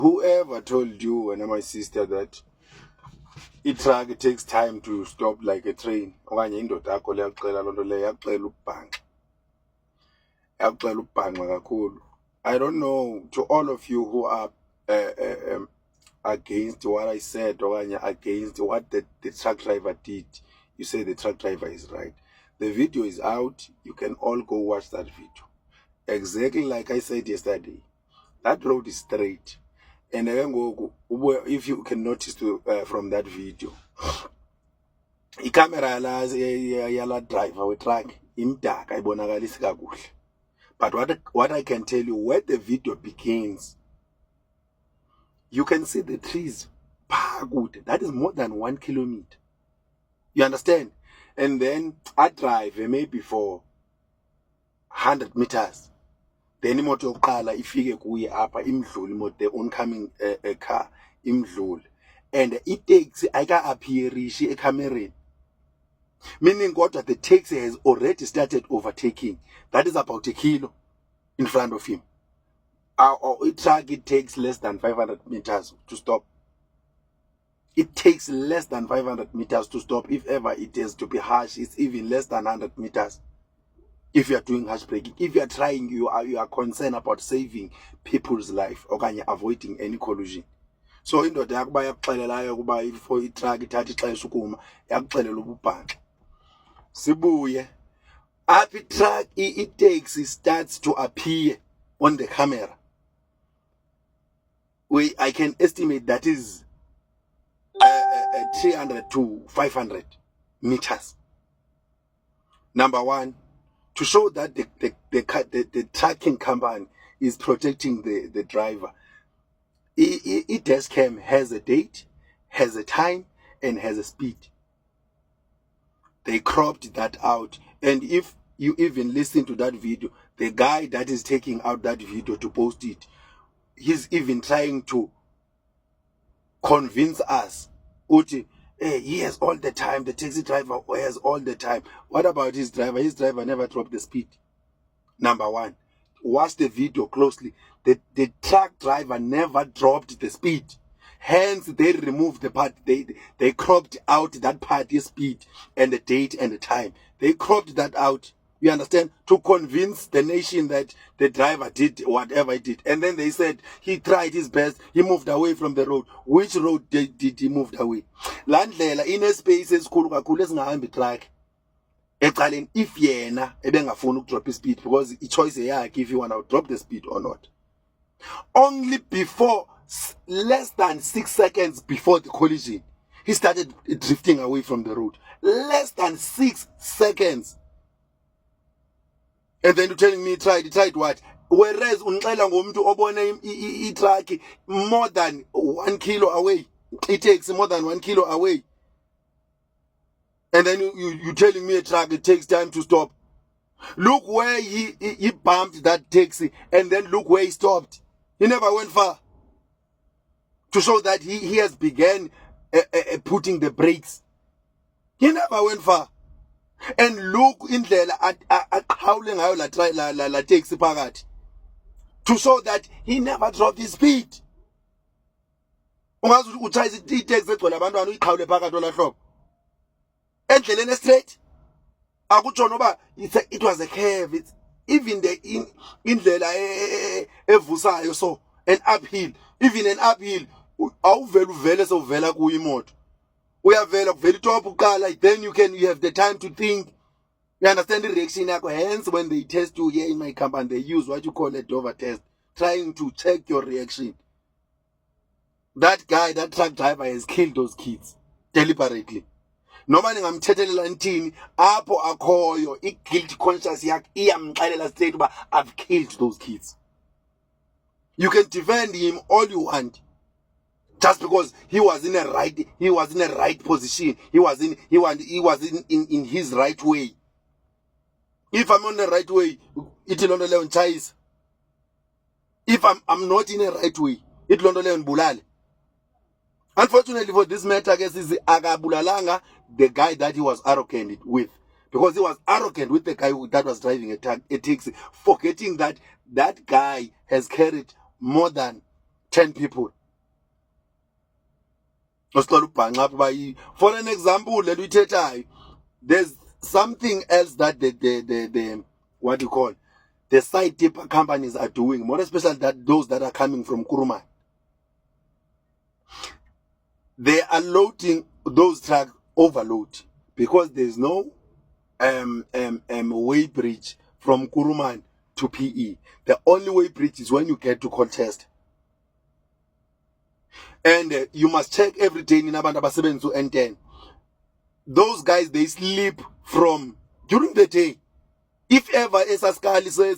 Whoever told you and my sister that it takes time to stop like a train? Okanye indoda yakho liyaxela loo nto leyo, yakuxela ukubhanqa kakhulu. I don't know, to all of you who are against what I said, okanye against what the truck driver did. You say the truck driver is right. The video is out. You can all go watch that video. Exactly like I said yesterday. That road is straight. And if you can notice from that video, camera yala driver we truck imdaka ibonakalisa kakuhle. But what I can tell you, where the video begins, you can see the trees. Good. That is more than 1 kilometer. You understand? And then I drive maybe for 100 meters. Then imoto yokuqala ifike kuye apha imdluli imoto, the oncoming car imdluli, and it takes ayika appearish ecamereni, meaning kodwa the taxi has already started overtaking. That is about a kilo in front of him. Our truck, it takes less than 500 meters to stop. It takes less than 500 meters to stop. If ever it is to be harsh, it's even less than 100 meters. If you are doing harsh braking, if you are trying, you are concerned about saving people's life, or avoiding any collision. So indoda yakuba yakuxelelayo kuba ifo itruck ithatha ixesha ukuma, yakuxelela ububhanqa. Sibuye apha truck it starts to appear on the camera. I can estimate that is 300 to 500 meters. Number one, to show that the trucking company is protecting the driver. It has a date, has a time, and has a speed. They cropped that out. And if you even listen to that video, the guy that is taking out that video to post it, he's even trying to convince us, Uti, hey, he has all the time, the taxi driver has all the time. What about his driver? His driver never dropped the speed. Number one, watch the video closely. The truck driver never dropped the speed. Hence, they removed the part, they cropped out that part, the speed and the date and the time. They cropped that out. You understand? To convince the nation that the driver did whatever he did. And then they said he tried his best. He moved away from the road. Which road did he move away? Landlela in a space esikhulu kakhulu esingahambi truck. Ecaleni if yena ebengafuna drop his speed, because it's choice yakhe if you want to drop the speed or not. Only before less than 6 seconds before the collision, he started drifting away from the road. Less than 6 seconds. And then you're telling me he tried what? Whereas uncela ngomuntu obone i-truck more than 1 kilo away. It takes more than 1 kilo away. And then you telling me a truck, it takes time to stop. Look where he bumped that taxi, and then look where he stopped. He never went far. To show that he has begun putting the brakes. He never went far. And look indlela aqhawule ngayo la taxi phakathi, to show that he never dropped his speed. Ungazi utshayisa itaxi egcwele abantwana uyiqhawule phakathi olahlobo endleleni straight. Akutsho noba it was a curve. It's even the indlela evusayo, so an uphill, even an uphill awuvela uvele sewuvela kuyo imoto. Uyavela kuvela itop uqala, then you have the time to think. You understand the reaction yakho. Hence when they test you here in my company, they use what you call a Dover test, trying to check your reaction. That guy, that truck driver, has killed those kids deliberately. Nobody ngamthethelela ntini apho akhoyo i-guilty conscious yakhe iyamxelela straight uba I've killed those kids. You can defend him all you want, just because he was in a right position. He was in his right way. If I'm on the right way, it'll only learn chase. If I'm not in a right way, it'll only learn bulale. Unfortunately for this matter, I guess is agabulalanga the guy that he was arrogant with, because he was arrogant with the guy that was driving a taxi, forgetting that that guy has carried more than 10 people. For an example, there's something else that the what do you call, the side tipper companies are doing, more especially that those that are coming from Kuruman. They are loading those trucks overload because there's no way bridge from Kuruman to PE. The only way bridge is when you get to Colchester. And you must check every day in Abanda Basebenzu to N10. Those guys, they sleep from during the day. If ever esaskali se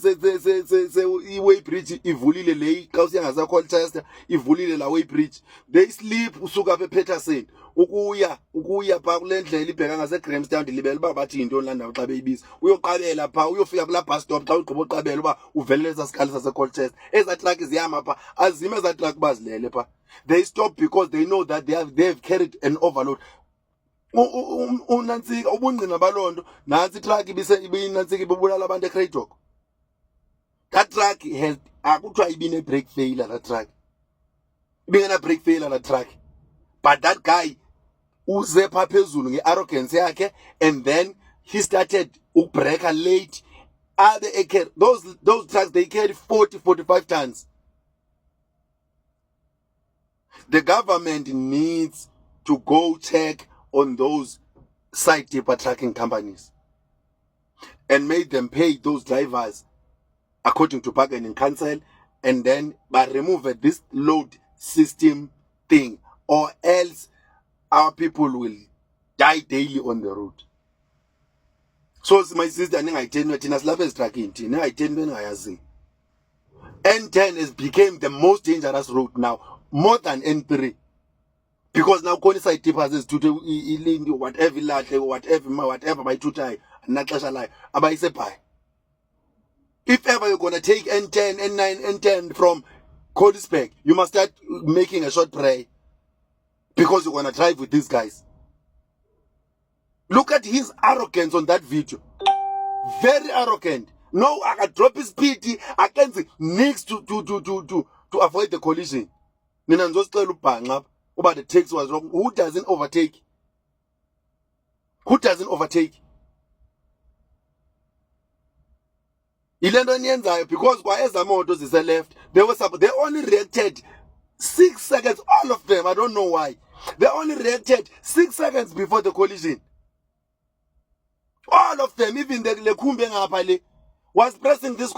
way bridge ivulile le kawusi ngaza Colchester ivulile la way bridge, they sleep usuka pe Peterson ukuya pha kulendlela ibheka ngase Grahamstown libele babathi into olanda xa beyibiza uyoqabela pha uyofika kula bus stop xa ugqiba uqabela uba uvele esaskali sase Colchester. Eza truck ziyama pha azime eza truck bazilele pha. They stop because they know that they have carried an overload. Unantsika ubungqina balondo nansi truck ibinantsika ibulala abantu eCraydog. That truck has akuthiwa ibine brake failure. That truck ibingena brake failure that truck, but that guy uze pha phezulu ngearrogance yakhe, and then he started ukubreaka late. Those trucks, they carry 40-45 tons. The government needs to go check on those side tipper trucking companies and make them pay those drivers according to bargaining council, and then remove this load system thing, or else our people will die daily on the road. So my sister, N10 has become the most dangerous road now, more than N3. Because now side tippers is to whatever my tutai and not like abai. If ever you're gonna take N10, N9, N10 from Codisbeck, you must start making a short prayer, because you're gonna drive with these guys. Look at his arrogance on that video. Very arrogant. No, I can drop his speed. I can see next to avoid the collision. But the text was wrong. Who doesn't overtake? Who doesn't overtake? Because Kwaeza Motors is left, they only reacted 6 seconds, all of them. I don't know why. They only reacted 6 seconds before the collision. All of them, even the Lekumbe Ngapale, was pressing this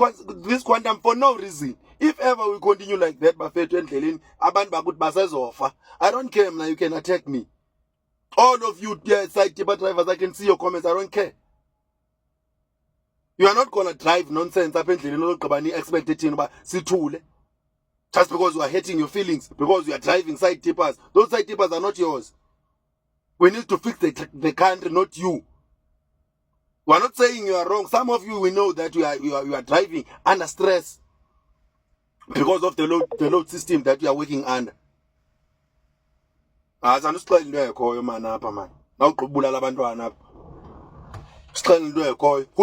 quantum for no reason. If ever we continue like that, I don't care, now you can attack me. All of you side tipper drivers, I can see your comments, I don't care. You are not gonna drive nonsense just because you are hurting your feelings, because you are driving side tippers. Those side tippers are not yours. We need to fix the country, not you. We are not saying you are wrong. Some of you, we know that you are driving under stress because of the load system that you are working under. Who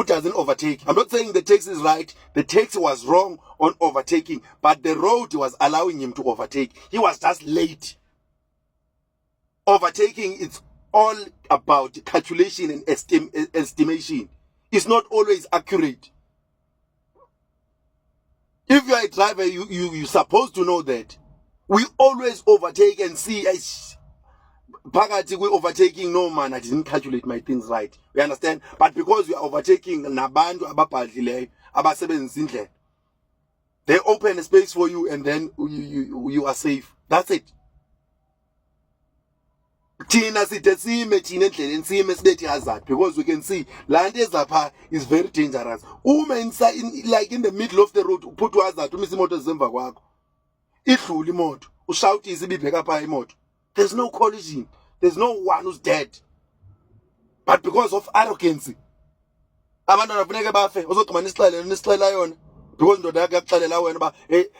doesn't overtake? I'm not saying the taxi is right. The taxi was wrong on overtaking, but the road was allowing him to overtake. He was just late. Overtaking is all about calculation and estimation. It's not always accurate. If you are a driver, you're supposed to know that. We always overtake and see Pagati, we overtaking, no man, I didn't calculate my things right. We understand? But because we are overtaking Nabandu Abapalile, Abasebenzinhle, they open a space for you and then you are safe. That's it. Because we can see land is very dangerous. Inside, like in the middle of the road, put hazard to miss motor zemva kwakho. Idlula imoto, ushout izibibheka pha imoto. There's no collision. There's no one who's dead. But because of arrogance, abantwana funeka bafe uzogcina nisixela yona because ndoda yakhe yakuxelela wena ba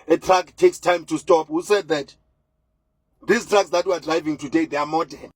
a truck takes time to stop. Who said that? These trucks that we are driving today, they are modern.